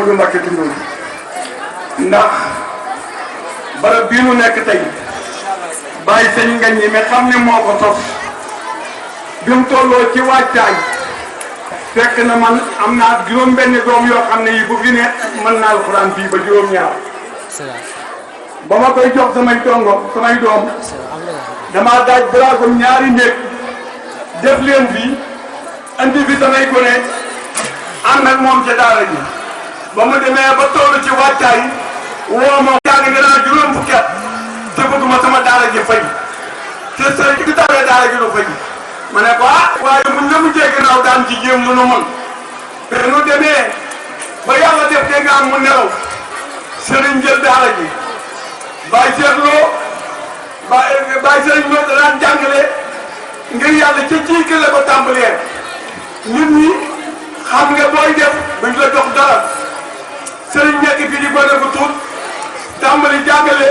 Ahmadou Mbacké Tindodi ndax barab bii nu nekk tey bàyyi sëñ ngañ ñi mais xam ne moo ko sos bi mu tolloo ci waajtaay fekk na man am naa juróom-benni doom yoo xam ne yi bu fi ne mën naa alxuraan fii ba juróom-ñaar ba ma koy jox samay doom damaa daaj baraagum ñaari néeg def leen fii andi fi samay gone ànd ak moom ca daara ji ba mu demee ba toll ci waajtaay woo ma jàng nga naa juróom fukki at te bëgguma sama daara ji fay te sëriñ bi tawee daara ji du fay ma ne ko waaye muñ la mujjee gannaaw daan ci jéem lu nu mën te nu demee ba yàlla def de nga am mu nelaw sëriñ jël daara ji bàyyi seetloo bàyyi sëriñ ñoo da daan jàngale ngir yàlla ca ciike la ko tàmbalee nit ñi xam nga booy def buñ la jox dara sëriñ nekk fii di gone bu tuut tàmbali jàngale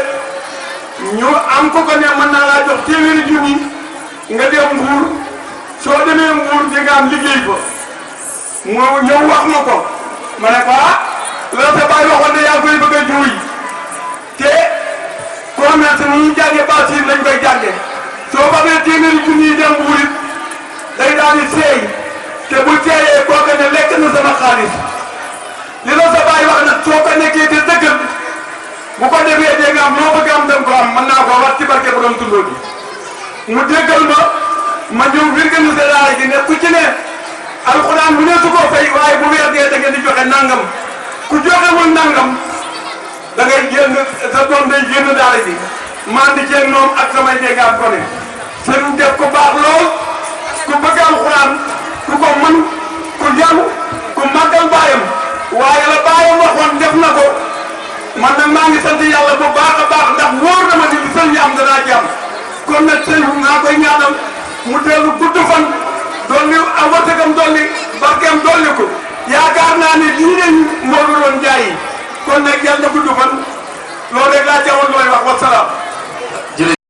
ñu am ko ne mën naa laa jox téeméeri junni nga dem Mbuur soo demee Mbuur di nga am liggéey ko mu ñëw wax ma ko ma ne ko la sa bàyyi waxoon ne yaa koy bëgg a juuy te commerce ni ñuy jànge basiir lañ koy jànge soo xamee téeméeri junni yi dem Mbuur it day daal di seey te bu seeyee kooku ne lekk na sama xaalis li la sa bàyyi wax nag soo ko nekkee te dëggal bu ko defee dégg nga am loo bëgg am dem ko am mën naa koo wax ci barke borom Tindodi mu déggal ma ñëw organiser daara ji ne ku ci ne alxuraan mu ne su ko fay waaye bu weer dee da ngeen di joxe nangam ku joxewul nangam da ngay génn sa doom day génn daara ji man di ceeg noom ak samay déggaat ko ne sëriñ def ko baax lool ku bëgg alxuraan ku ko mën ku yaru ku màggal baayam waaye la baayam waxoon def na ko man nag maa ngi sant yàlla bu baax a baax ndax wóor na ma ni li sëñ yi am danaa ci am kon nag sëñ naa koy ñaanal mu teelu gudd fan dolli a wërsëgam dolli barkeem dolli ko yaakaar naa ne lii leen moo doon jaay kon nag yàlla na gudd fan